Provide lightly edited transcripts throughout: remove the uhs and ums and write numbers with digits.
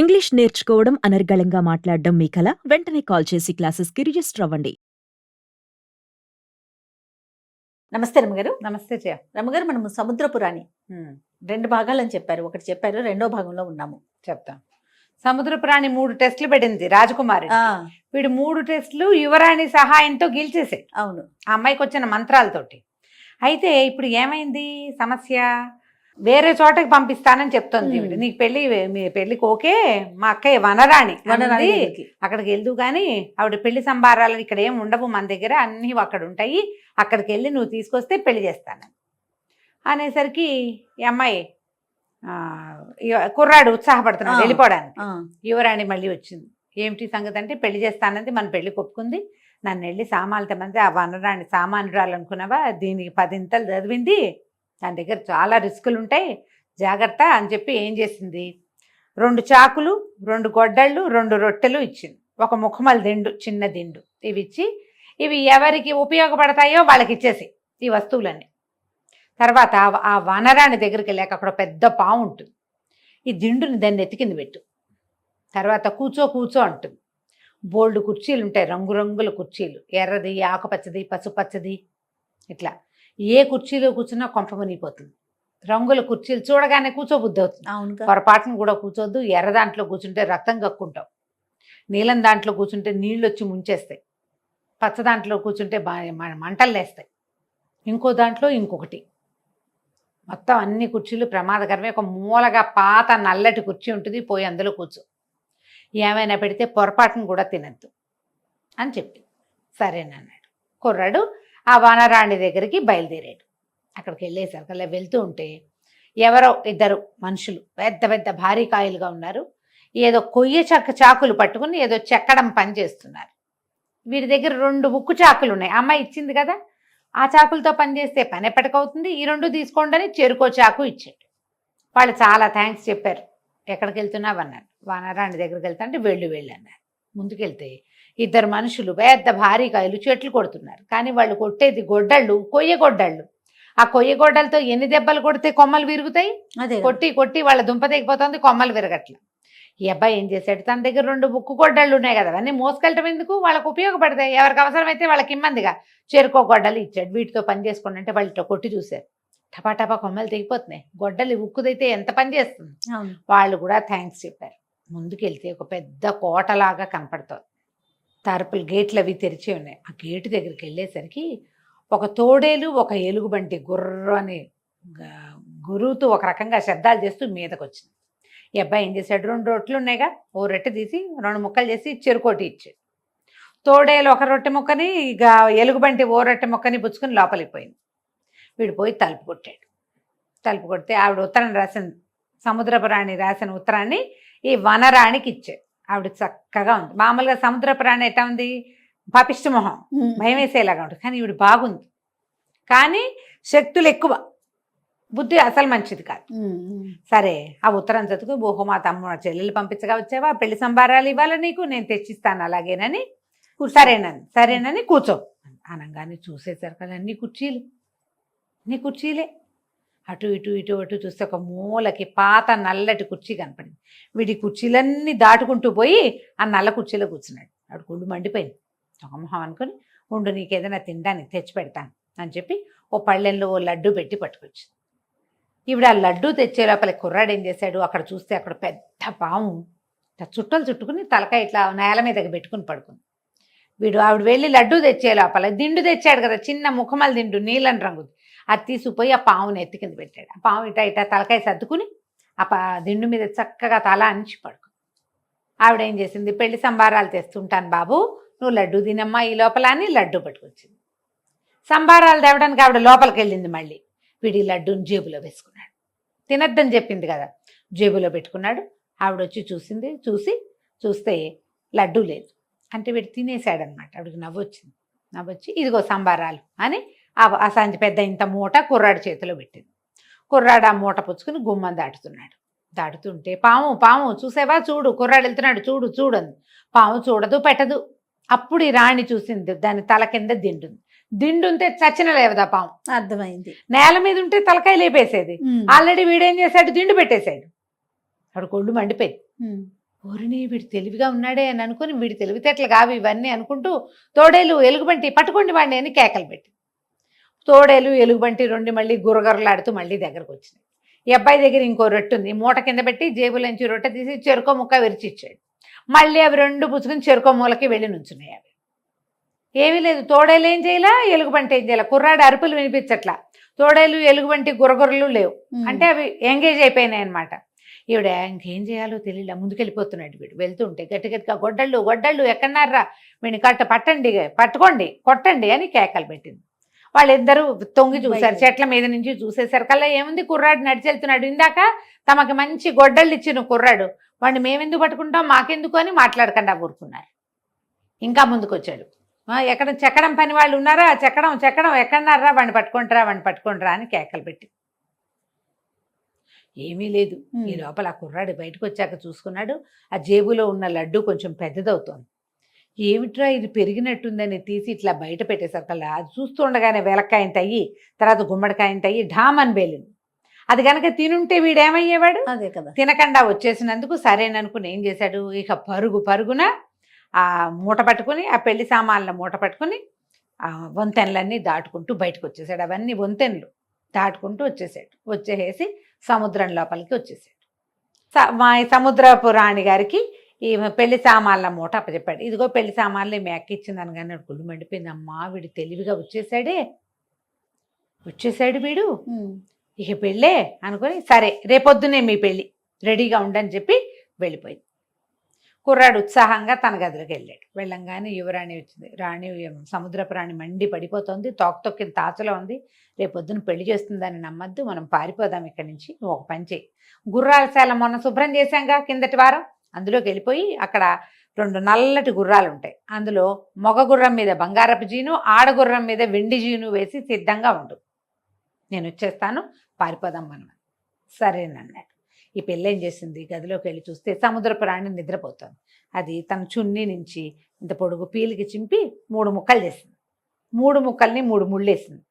English నేర్చుకోవడం అనర్గళంగా మాట్లాడడం మీ కల వెంటనే కాల్ చేసి క్లాసెస్కి రిజిస్టర్ అవ్వండి. నమస్తే రమ్మగారు. నమస్తే జయ. రమ్మగారు, మనము సముద్రపురాణి 2 భాగాలని చెప్పారు. ఒకటి చెప్పారు, రెండో భాగంలో ఉన్నాము. చెప్తాం. సముద్రపురాణి 3 టెస్టులు పెట్టింది రాజకుమారి. వీడు 3 టెస్టులు యువరాణి సహాయంతో గెలిచేసాడు. అవును, ఆ అమ్మాయికి వచ్చిన మంత్రాలతోటి. అయితే ఇప్పుడు ఏమైంది సమస్య, వేరే చోటకి పంపిస్తానని చెప్తోంది. నీకు మీ పెళ్లికి ఓకే, మా అక్కయ్య వనరాణి అక్కడికి వెళ్దు కానీ ఆవిడ పెళ్లి సంబారాలు ఇక్కడ ఏం ఉండవు, మన దగ్గర అన్నీ అక్కడ ఉంటాయి, అక్కడికి వెళ్ళి నువ్వు తీసుకొస్తే పెళ్లి చేస్తానని అనేసరికి ఈ అమ్మాయి కుర్రాడు ఉత్సాహపడుతున్నాడు వెళ్ళిపోవడానికి. యువరాణి మళ్ళీ వచ్చింది. ఏమిటి సంగతి అంటే, పెళ్లి చేస్తానంది, మన పెళ్లి ఒప్పుకుంది, నన్ను వెళ్ళి సామాన్లు తెమ్మంది. ఆ వనరాణి సామాన్యురాలు అనుకున్నావా, దీనికి 10 ఇంతలు చదివింది, దాని దగ్గర చాలా రిస్కులు ఉంటాయి, జాగ్రత్త అని చెప్పి ఏం చేసింది, 2 చాకులు, 2 గొడ్డళ్ళు, 2 రొట్టెలు ఇచ్చింది, ఒక ముఖమల దిండు, చిన్న దిండు. ఇవి ఇచ్చి, ఇవి ఎవరికి ఉపయోగపడతాయో వాళ్ళకి ఇచ్చేసి ఈ వస్తువులన్నీ. తర్వాత ఆ వనరాణి దగ్గరికి వెళ్ళాక అక్కడ పెద్ద పాము ఉంటుంది, ఈ దిండుని దాన్ని ఎత్తికింది పెట్టు, తర్వాత కూర్చో అంటుంది. బోల్డ్ కుర్చీలు ఉంటాయి, రంగురంగుల కుర్చీలు, ఎర్రది, ఆకుపచ్చది, పసుపచ్చది, ఇట్లా ఏ కుర్చీలో కూర్చున్నా కొంప మునిగిపోతుంది. రంగుల కుర్చీలు చూడగానే కూర్చోబుద్ధి అవుతుంది. పొరపాటును కూడా కూర్చోద్దు. ఎర్ర దాంట్లో కూర్చుంటే రక్తం కక్కుంటావు, నీలం దాంట్లో కూర్చుంటే నీళ్ళు వచ్చి ముంచేస్తాయి, పచ్చ దాంట్లో కూర్చుంటే మంటలు లేస్తాయి, ఇంకో దాంట్లో ఇంకొకటి, మొత్తం అన్ని కుర్చీలు ప్రమాదకరమే. ఒక మూలగా పాత నల్లటి కుర్చీ ఉంటుంది, పోయి అందులో కూర్చో, ఏమైనా పెడితే పొరపాటును కూడా తినద్దు అని చెప్పి సరేనన్నాడు. కుర్రాడు ఆ వనరాణి దగ్గరికి బయలుదేరాడు. అక్కడికి వెళ్ళేసరికి అలా వెళ్తూ ఉంటే ఎవరో 2 మనుషులు పెద్ద పెద్ద భారీ కాయలుగా ఉన్నారు, ఏదో కొయ్య చాకులు పట్టుకుని ఏదో చెక్కడం పని చేస్తున్నారు. వీరి దగ్గర 2 ఉక్కు చాకులు ఉన్నాయి, అమ్మాయి ఇచ్చింది కదా, ఆ చాకులతో పని చేస్తే పని ఎప్పటికవుతుంది, ఈ 2 తీసుకోండి అని చెరుకో చాకు ఇచ్చాడు. వాళ్ళు చాలా థ్యాంక్స్ చెప్పారు. ఎక్కడికి వెళ్తున్నావు అన్నారు. వనరాణి దగ్గరికి వెళ్తా అంటే వెళ్ళు అన్నారు. ముందుకెళ్తే 2 మనుషులు పెద్ద భారీ కాయలు చెట్లు కొడుతున్నారు, కానీ వాళ్ళు కొట్టేది గొడ్డళ్ళు, కొయ్య గొడ్డళ్ళు. ఆ కొయ్య గొడ్డలతో ఎన్ని దెబ్బలు కొడితే కొమ్మలు విరుగుతాయి, కొట్టి కొట్టి వాళ్ళ దుంప తెగిపోతుంది, కొమ్మలు విరగట్ల. ఈ అబ్బాయి ఏం చేశాడు, తన దగ్గర 2 ఉక్కు గొడ్డళ్ళు ఉన్నాయి కదా, అవన్నీ మోసుకెళ్ళటం ఎందుకు, వాళ్ళకు ఉపయోగపడతాయి, ఎవరికి అవసరమైతే వాళ్ళకి ఇమ్మందిగా చెరుకో గొడ్డలు ఇచ్చాడు. వీటితో పని చేసుకోండి అంటే వాళ్ళు ఇట్లా కొట్టి చూశారు, టపాటపా కొమ్మలు తెగిపోతున్నాయి, గొడ్డలు ఉక్కుదైతే ఎంత పని చేస్తుంది. వాళ్ళు కూడా థ్యాంక్స్ చెప్పారు. ముందుకెళ్తే ఒక పెద్ద కోటలాగా కనపడుతుంది, తలుపులు గేట్లు అవి తెరిచి ఉన్నాయి. ఆ గేటు దగ్గరికి వెళ్ళేసరికి ఒక తోడేలు, ఒక ఎలుగుబంటి గుర్ర అని గురువుతూ ఒక రకంగా శబ్దాలు చేస్తూ మీదకి వచ్చింది. ఈ అబ్బాయి ఏం చేశాడు, 2 రొట్టెలు ఉన్నాయిగా, ఓ రొట్టె తీసి 2 ముక్కలు చేసి చెరుకోటి ఇచ్చాడు. తోడేలు ఒక రొట్టె ముక్కని, ఇక ఎలుగుబంటి ఓ రొట్టె ముక్కని పుచ్చుకుని లోపలికి పోయింది. వీడు పోయి తలుపు కొట్టాడు. తలుపు కొడితే ఆవిడ ఉత్తరం రాసింది, సముద్రపురాణి రాసిన ఉత్తరాన్ని ఈ వనరాణికి ఇచ్చాడు. ఆవిడ చక్కగా ఉంది. మామూలుగా సముద్రపురాణి ఎట్లా ఉంది, పాపిష్టి మొహం, భయం వేసేలాగా ఉంటుంది, కానీ ఈవిడ బాగుంది, కానీ శక్తులు ఎక్కువ, బుద్ధి అసలు మంచిది కాదు. సరే, ఆ ఉత్తరం చదువుకు, ఓహో మా తమ్ముడు చెల్లెలు పంపించగా వచ్చావా, పెళ్లి సంబారాలు ఇవ్వాలి నీకు, నేను తెచ్చిస్తాను అలాగేనని, సరేనని కూర్చో అనగానే చూసేసరికి అన్ని కుర్చీలే. అటు చూస్తే ఒక మూలకి పాత నల్లటి కుర్చీ కనపడింది. వీడి కుర్చీలన్నీ దాటుకుంటూ పోయి ఆ నల్ల కుర్చీలో కూర్చున్నాడు. ఆవిడ గుండు మండిపోయింది. మొహం అనుకుని, ఉండు నీకు ఏదైనా తినడానికి తెచ్చి పెడతాను అని చెప్పి ఓ పళ్ళెంలో ఓ లడ్డు పెట్టి పట్టుకొచ్చింది. ఈవిడ ఆ లడ్డు తెచ్చే లోపల కుర్రాడు ఏం చేశాడు, అక్కడ చూస్తే అక్కడ పెద్ద పాము చుట్టలు చుట్టుకుని తలకాయ ఇట్లా నేల మీదకి పెట్టుకుని పడుకుంది. ఆవిడ వెళ్ళి లడ్డు తెచ్చే లోపల దిండు తెచ్చాడు కదా, చిన్న ముఖమల దిండు, నీలం రంగుది, అది తీసుకుపోయి ఆ పావుని ఎత్తి కింద పెట్టాడు. ఆ పాము ఇటా తలకాయ సర్దుకుని ఆ దిండు మీద చక్కగా తల అంచి పడుకుంది. ఆవిడ ఏం చేసింది, పెళ్లి సంబారాలు తెస్తుంటాను బాబు, నువ్వు లడ్డు తినమ్మా ఈ లోపల అని లడ్డు పట్టుకొచ్చింది. సంబారాలు తేవడానికి ఆవిడ లోపలికి వెళ్ళింది. మళ్ళీ వీడి లడ్డూని జేబులో వేసుకున్నాడు. తినద్దని చెప్పింది కదా, జేబులో పెట్టుకున్నాడు. ఆవిడ వచ్చి చూస్తే లడ్డు లేదు, అంటే వీడు తినేసాడనమాట. ఆవిడకి నవ్వొచ్చి ఇదిగో సంబారాలు అని ఆ సంచి పెద్ద ఇంత మూట కుర్రాడి చేతిలో పెట్టింది. కుర్రాడు ఆ మూట పుచ్చుకుని గుమ్మం దాటుతుంటే పాము చూసేవా, చూడు కుర్రాడు వెళ్తున్నాడు, చూడు అంది. పాము చూడదు పెట్టదు. అప్పుడు ఈ రాణి చూసింది, దాని తల కింద దిండుంటే చచ్చిన లేవదా పాము, అర్థమైంది. నేల మీద ఉంటే తలకాయ లేపేసేది. ఆల్రెడీ వీడేం చేశాడు, దిండు పెట్టేశాడు. ఆవిడ కొళ్ళు మండిపోయింది. ఓరిని వీడు తెలివిగా ఉన్నాడే అని అనుకుని వీడి తెలివితేటలు కావు ఇవన్నీ అనుకుంటూ తోడేలు ఎలుగుబంటి పట్టుకోండి వాడిని అని కేకలు పెట్టి తోడేలు ఎలుగుబంటి రెండు మళ్ళీ గురగరలాడుతూ మళ్ళీ దగ్గరకు వచ్చినాయి. ఈ అబ్బాయి దగ్గర ఇంకో రొట్టె ఉంది, మూట కింద పెట్టి జేబులోంచి రొట్టె తీసి చెరుకో ముక్క విరిచి ఇచ్చాడు. మళ్ళీ అవి రెండు పుచ్చుకుని చెరుకో మూలకి వెళ్ళి నుంచున్నాయి. అవి ఏమీ లేదు, తోడేలు ఏం చేయాలా, ఎలుగుబంటి ఏం చేయాల, కుర్రాడు అరుపులు వినిపించట్లా, తోడేలు ఎలుగుబంటి గురగురలు లేవు, అంటే అవి ఎంగేజ్ అయిపోయినాయి అనమాట. ఈవిడ ఇంకేం చేయాలో తెలియలే, ముందుకెళ్ళిపోతున్నాడు వీడు. వెళ్తుంటే గట్టి గట్టిగా గొడ్డళ్ళు గొడ్డళ్ళు ఎక్కడన్నారా, వీడిని పట్టుకోండి కొట్టండి అని కేకలు పెట్టింది. వాళ్ళిద్దరూ తొంగి చూశారు, చెట్ల మీద నుంచి చూసేసరి కల్లా ఏముంది, కుర్రాడు నడిచెళ్తున్నాడు. ఇందాక తమకి మంచి గొడ్డళ్ళు ఇచ్చిన కుర్రాడు, వాడిని మేమెందుకు పట్టుకుంటాం మాకెందుకు అని మాట్లాడకుండా ఊరుకున్నారు. ఇంకా ముందుకు వచ్చాడు, ఎక్కడ చెక్కడం పని వాళ్ళు ఉన్నారా, చెక్కడం ఎక్కడన్నారా, వాడిని పట్టుకుంటారా అని కేకలు పెట్టి ఏమీ లేదు. ఈ లోపల ఆ కుర్రాడు బయటకు వచ్చాక చూసుకున్నాడు, ఆ జేబులో ఉన్న లడ్డు కొంచెం పెద్దదవుతోంది. ఏమిట్రా ఇది పెరిగినట్టుందని తీసి ఇట్లా బయట పెట్టేసరికల్లా అది చూస్తుండగానే వెలక్కాయంత అయ్యి తర్వాత గుమ్మడికాయంత అయ్యి ఢామని బేలింది. అది కనుక తినుంటే వీడేమయ్యేవాడు, అదే కదా, తినకుండా వచ్చేసినందుకు సరేననుకుని ఏం చేశాడు, ఇక పరుగున ఆ మూట పట్టుకుని, ఆ పెళ్లి సామాన్ల మూట పట్టుకుని ఆ వంతెనలన్నీ దాటుకుంటూ బయటకు వచ్చేసాడు. అవన్నీ వంతెనలు దాటుకుంటూ వచ్చేసేసి సముద్రం లోపలికి వచ్చేసాడు. మా సముద్రపు రాణి గారికి ఈ పెళ్లి సామాన్ల మూట అప్పచెప్పాడు. ఇదిగో పెళ్లి సామాన్లు మీ అక్క ఇచ్చిందని కానీ గుళ్ళు మండిపోయింది. అమ్మా వీడు తెలివిగా వచ్చేసాడు వీడు, ఇక పెళ్ళే అనుకుని సరే రేపొద్దునే మీ పెళ్ళి రెడీగా ఉండని చెప్పి వెళ్ళిపోయింది. కుర్రాడు ఉత్సాహంగా తన గదిలోకి వెళ్ళాడు. వెళ్ళంగానే యువరాణి వచ్చింది. రాణి సముద్రపు రాణి మండి పడిపోతుంది, తొక్కిన తాచలో ఉంది. రేపొద్దున పెళ్లి చేస్తుందని నమ్మద్దు, మనం పారిపోదాం ఇక్కడి నుంచి. నువ్వు ఒక పని చేయి, గుర్రాల శాల మొన్న శుభ్రం చేశాంగా కిందటి వారం, అందులోకి వెళ్ళిపోయి అక్కడ 2 నల్లటి గుర్రాలు ఉంటాయి, అందులో మగ గుర్రం మీద బంగారపు జీను, ఆడగుర్రం మీద వెండి జీను వేసి సిద్ధంగా ఉండు, నేను వచ్చేస్తాను, పారిపోదాం మనం. సరేనన్నాడు. ఈ పిల్ల ఏం చేసింది, గదిలోకి వెళ్ళి చూస్తే సముద్రపు రాణి నిద్రపోతుంది. అది తన చున్నీ నుంచి ఇంత పొడుగు పీలికి చింపి 3 ముక్కలు చేసింది. 3 ముక్కల్ని 3 ముళ్ళేసింది.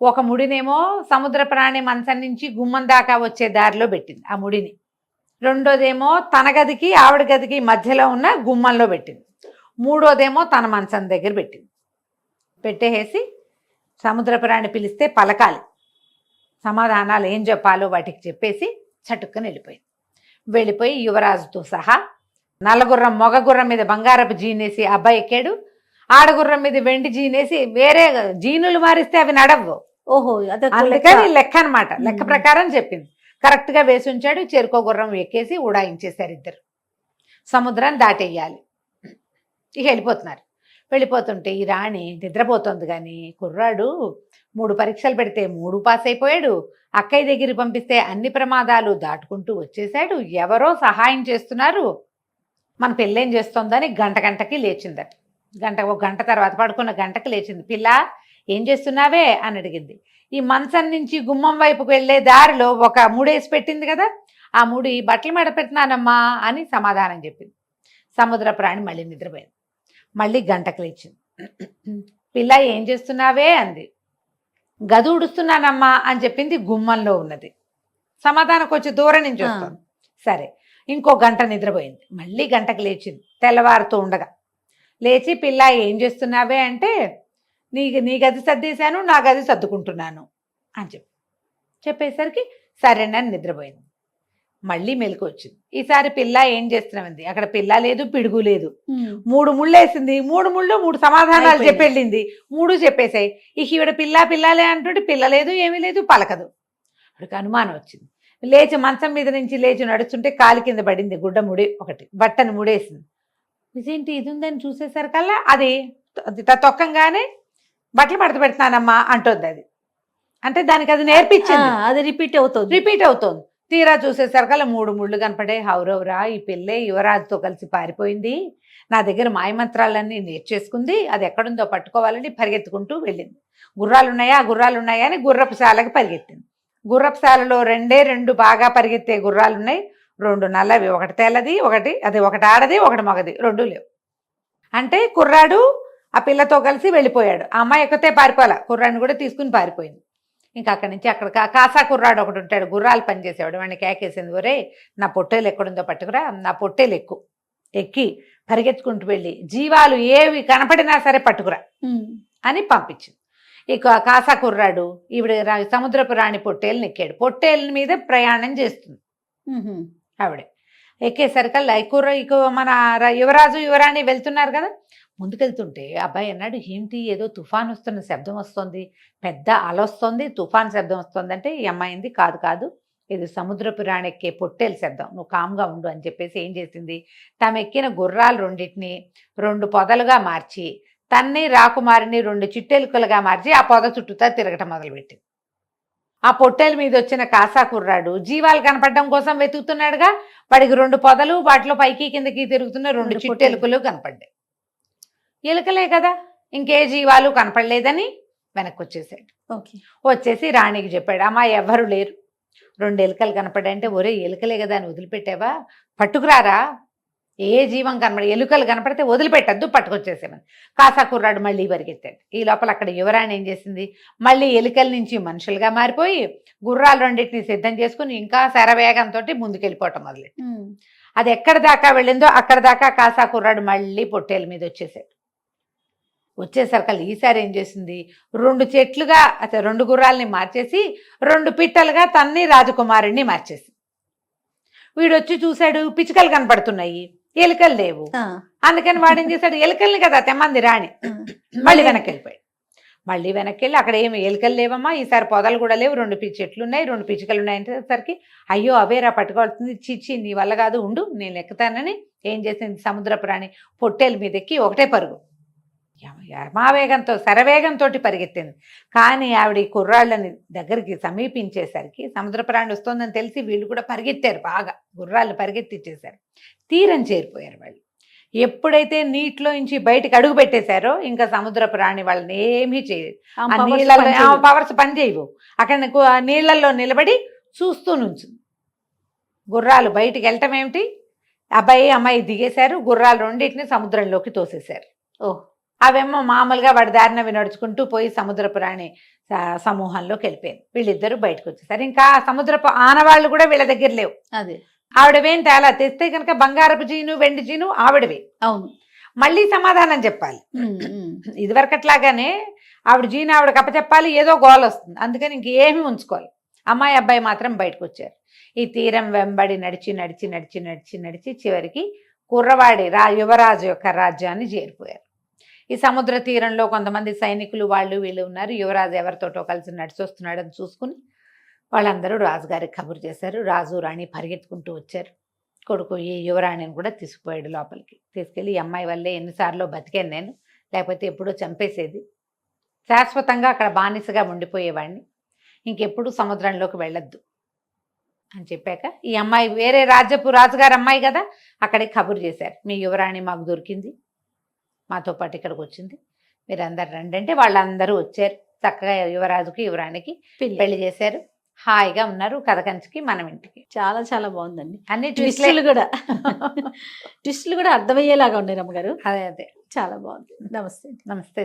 ఒక ముడినేమో సముద్రపు రాణి మంచం నుంచి గుమ్మం దాకా వచ్చే దారిలో పెట్టింది ఆ ముడిని. రెండోదేమో తన గదికి ఆవిడ గదికి మధ్యలో ఉన్న గుమ్మంలో పెట్టింది. మూడోదేమో తన మంచం దగ్గర పెట్టేసి సముద్రపు రాణి పిలిస్తే పలకాలి, సమాధానాలు ఏం చెప్పాలో వాటికి చెప్పేసి చటుక్కని వెళ్ళిపోయి యువరాజుతో సహా నల్లగుర్రం మగ గుర్రం మీద బంగారపు జీనేసి అబ్బాయి ఎక్కాడు, ఆడగుర్రం మీద వెండి జీనేసి, వేరే జీనులు మారిస్తే అవి నడవు, ఓహో అందుకని లెక్క అనమాట, లెక్క ప్రకారం చెప్పింది. కరెక్ట్గా వేసి ఉంచాడు. చెరుకో గుర్రం ఎక్కేసి ఉడాయించేశారు ఇద్దరు. సముద్రాన్ని దాటేయాలి, ఇక వెళ్ళిపోతుంటే ఈ రాణి నిద్రపోతుంది. కానీ కుర్రాడు 3 పరీక్షలు పెడితే 3 పాస్ అయిపోయాడు. అక్కయ్య దగ్గరికి పంపిస్తే అన్ని ప్రమాదాలు దాటుకుంటూ వచ్చేసాడు. ఎవరో సహాయం చేస్తున్నారు, మన పిల్లేం చేస్తోందని గంటకి లేచిందట. ఒక గంట తర్వాత పడుకున్న గంటకి లేచింది. పిల్ల ఏం చేస్తున్నావే అని అడిగింది. ఈ మంచం నుంచి గుమ్మం వైపుకు వెళ్ళే దారిలో ఒక ముడేసి పెట్టింది కదా, ఆ ముడి బట్టలు మెడ పెట్టినానమ్మా అని సమాధానం చెప్పింది. సముద్ర ప్రాణి మళ్ళీ నిద్రపోయింది. మళ్ళీ గంటకు లేచింది. పిల్ల ఏం చేస్తున్నావే అంది. గది ఉడుస్తున్నానమ్మా అని చెప్పింది. గుమ్మంలో ఉన్నది. సమాధానం కొంచెం దూరం నుంచి వస్తుంది. సరే ఇంకో గంట నిద్రపోయింది. మళ్ళీ గంటకు లేచింది. తెల్లవారుతూ ఉండగా లేచి పిల్ల ఏం చేస్తున్నావే అంటే, నీ గది సర్దేశాను, నా గది సర్దుకుంటున్నాను అని చెప్పేసరికి సరేనని నిద్రపోయింది. మళ్ళీ మెలకు వచ్చింది. ఈసారి పిల్ల ఏం చేస్తున్నామంది. అక్కడ పిల్ల లేదు, పిడుగు లేదు. 3 ముళ్ళేసింది. 3 ముళ్ళు 3 సమాధానాలు చెప్పెళ్ళింది. 3 చెప్పేశాయి. ఇక ఈవిడ పిల్లాలే అంటుంటే పిల్ల లేదు, ఏమీ లేదు, పలకదు. అక్కడికి అనుమానం వచ్చింది. లేచి మంచం మీద నుంచి లేచి నడుస్తుంటే కాలి కింద పడింది గుడ్డ ముడి ఒకటి, బట్టను ముడేసింది. ఇదేంటి ఇది ఉందని చూసేసరికల్లా అది తొక్కంగానే బట్టలు మడత పెడుతున్నానమ్మా అంటుంది. అది అంటే దానికి అది నేర్పించింది, అది రిపీట్ అవుతుంది. తీరా చూసేసరికల్లా 3 ముళ్ళు కనపడే. హౌరవరా, ఈ పిల్లే యువరాజుతో కలిసి పారిపోయింది, నా దగ్గర మాయమంత్రాలన్నీ నేర్చేసుకుంది, అది ఎక్కడుందో పట్టుకోవాలని పరిగెత్తుకుంటూ వెళ్ళింది. గుర్రాలు ఉన్నాయా అని గుర్రపు శాలకి పరిగెత్తింది. గుర్రపు శాలలో 2 బాగా పరిగెత్తే గుర్రాలు ఉన్నాయి. 2 నల్లవి, ఒకటి తెల్లది, ఒకటి ఆడది, ఒకటి మగది, 2 లేవు. అంటే కుర్రాడు ఆ పిల్లతో కలిసి వెళ్ళిపోయాడు. ఆ అమ్మాయి ఎక్కతే పారిపోవాలా, కుర్రాడిని కూడా తీసుకుని పారిపోయింది. ఇంకా అక్కడి నుంచి అక్కడ కాసా కుర్రాడు ఒకటి ఉంటాడు, గుర్రాలు పనిచేసేవాడు. వాడిని కేకేసింది, ఒరే నా పొట్టేలు ఎక్కడుందో పట్టుకురా, నా పొట్టేలు ఎక్కి పరిగెత్తుకుంటూ వెళ్ళి జీవాలు ఏవి కనపడినా సరే పట్టుకురా అని పంపించింది. ఇక కాసా కుర్రాడు ఈవిడ సముద్రపు రాణి పొట్టేలు ఎక్కాడు. పొట్టేలు మీద ప్రయాణం చేస్తుంది ఆవిడ. ఎక్కేసరికల్లా ఇక మన యువరాజు యువరాణి వెళ్తున్నారు కదా. ముందుకెళ్తుంటే అబ్బాయి అన్నాడు, ఏంటి ఏదో తుఫాన్ వస్తున్న శబ్దం వస్తుంది, పెద్ద అల వస్తుంది, తుఫాన్ శబ్దం వస్తుంది. అంటే ఈ అమ్మాయింది, కాదు ఇది సముద్రపు రాణి ఎక్కే పొట్టేలు శబ్దం, నువ్వు కామ్గా ఉండు అని చెప్పేసి ఏం చేసింది, తాము ఎక్కిన గుర్రాలు రెండింటిని 2 పొదలుగా మార్చి తన్ని రాకుమారిని 2 చిట్టెలుకలుగా మార్చి ఆ పొద చుట్టూతా తిరగటం మొదలుపెట్టింది. ఆ పొట్టేల మీద వచ్చిన కాసా కుర్రాడు జీవాలు కనపడడం కోసం వెతుకుతున్నాడుగా. వాడికి 2 పొదలు, వాటిలో పైకి కిందకి తిరుగుతున్న 2 చిట్టెలుకలు కనపడ్డాయి. ఎలుకలే కదా, ఇంకే జీవాలు కనపడలేదని వెనక్కి వచ్చేసాడు. వచ్చేసి రాణికి చెప్పాడు, అమ్మా ఎవ్వరు లేరు, 2 ఎలుకలు కనపడాయంటే, ఒరే ఎలుకలే కదా అని వదిలిపెట్టావా, పట్టుకురారా, ఏ జీవం కనపడ, ఎలుకలు కనపడితే వదిలిపెట్టద్దు, పట్టుకొచ్చేసామని. కాసా కుర్రాడు మళ్ళీ పరిగెత్తాడు. ఈ లోపల అక్కడ యువరాణి ఏం చేసింది, మళ్ళీ ఎలుకల నుంచి మనుషులుగా మారిపోయి గుర్రాలు రెండింటిని సిద్ధం చేసుకుని ఇంకా శరవేగంతో ముందుకెళ్ళిపోవటం మొదలెట్టు. అది ఎక్కడ దాకా వెళ్ళిందో అక్కడ దాకా కాసా కుర్రాడు మళ్ళీ పొట్టేల మీద వచ్చేసాడు. వచ్చేసరికి ఈసారి ఏం చేసింది, 2 చెట్లుగా 2 గుర్రాలని మార్చేసి 2 పిట్టలుగా తన్ని రాజకుమారుణ్ణి మార్చేసి. వీడు వచ్చి చూశాడు, పిచ్చుకలు కనపడుతున్నాయి, ఎలుకలు లేవు. అందుకని వాడు ఏం చేశాడు, ఎలుకల్ని కదా తెమ్మంది రాణి. మళ్ళీ వెనక్కి వెళ్ళిపోయాడు. మళ్ళీ వెనక్కి వెళ్ళి అక్కడ ఏమి ఎలుకలు లేవమ్మా, ఈసారి పొదలు కూడా లేవు, 2 చెట్లు ఉన్నాయి, 2 పిచ్చుకలు ఉన్నాయి అంటేసరికి, అయ్యో అవేరా పట్టుకోవాల్సింది, చిచ్చి నీ వల్ల కాదు, ఉండు నేను ఎక్కుతానని ఏం చేసింది, సముద్రపు రాణి పొట్టేల మీద ఎక్కి ఒకటే పరుగు, యమావేగంతో శరవేగంతో పరిగెత్తింది. కానీ ఆవిడ ఈ కుర్రాళ్ళని దగ్గరికి సమీపించేసరికి సముద్రపు రాణి వస్తుందని తెలిసి వీళ్ళు కూడా పరిగెత్తారు, బాగా గుర్రాలను పరిగెత్తిచ్చేశారు. తీరం చేరిపోయారు వాళ్ళు. ఎప్పుడైతే నీటిలో నుంచి బయటకు అడుగు పెట్టేశారో ఇంకా సముద్రపు రాణి వాళ్ళని ఏమీ చేయలేదు. ఆ నీళ్ళల్లో పవర్స్ పనిచేయవు. అక్కడ నీళ్ళల్లో నిలబడి చూస్తూ నుంచింది. గుర్రాలు బయటికి వెళ్ళటం ఏమిటి, అబ్బాయి అమ్మాయి దిగేశారు, గుర్రాలు రెండింటిని సముద్రంలోకి తోసేశారు. అవేమో మామూలుగా వాడి దారినవి నడుచుకుంటూ పోయి సముద్రపు రాణి సమూహంలోకి వెళ్ళిపోయింది. వీళ్ళిద్దరూ బయటకు వచ్చేసారు. ఇంకా సముద్రపు ఆనవాళ్ళు కూడా వీళ్ళ దగ్గర లేవు. అదే ఆవిడవేంటి అలా తెస్తే కనుక బంగారపు జీను వెండి జీను ఆవిడవే. అవును, మళ్ళీ సమాధానం చెప్పాలి. ఇదివరకట్లాగానే ఆవిడ జీను ఆవిడకి అప్పచెప్పాలి, ఏదో గోల వస్తుంది. అందుకని ఇంకేమీ ఉంచుకోవాలి. అమ్మాయి అబ్బాయి మాత్రం బయటకు వచ్చారు. ఈ తీరం వెంబడి నడిచి నడిచి నడిచి నడిచి నడిచి చివరికి కుర్రవాడి యువరాజు యొక్క రాజ్యాన్ని చేరిపోయారు. ఈ సముద్ర తీరంలో కొంతమంది సైనికులు వాళ్ళు వీళ్ళు ఉన్నారు. యువరాజు ఎవరితోటో కలిసి నడిచి వస్తున్నాడని చూసుకుని వాళ్ళందరూ రాజుగారికి కబురు చేశారు. రాజు రాణి పరిగెత్తుకుంటూ వచ్చారు. కొడుకు ఈ యువరాణిని కూడా తీసుకుపోయాడు లోపలికి. తీసుకెళ్ళి ఈ అమ్మాయి వల్లే ఎన్నిసార్లు బతికాను నేను, లేకపోతే ఎప్పుడో చంపేసేది, శాశ్వతంగా అక్కడ బానిసగా ఉండిపోయేవాడిని, ఇంకెప్పుడు సముద్రంలోకి వెళ్ళొద్దు అని చెప్పాక ఈ అమ్మాయి వేరే రాజుగారు అమ్మాయి కదా, అక్కడికి కబురు చేశారు, మీ యువరాణి మాకు దొరికింది, మాతో పాటు ఇక్కడికి వచ్చింది, మీరందరు రండి అంటే వాళ్ళందరూ వచ్చారు. చక్కగా యువరాజుకి యువరాణికి పెళ్లి చేశారు. హాయిగా ఉన్నారు. కథ కంచికి మనం ఇంటికి. చాలా చాలా బాగుందండి. అన్ని ట్విస్టులు కూడా ట్విస్టులు కూడా అర్థమయ్యేలాగా ఉన్నాయి రమ్మగారు. అదే చాలా బాగుంది. నమస్తే. నమస్తే.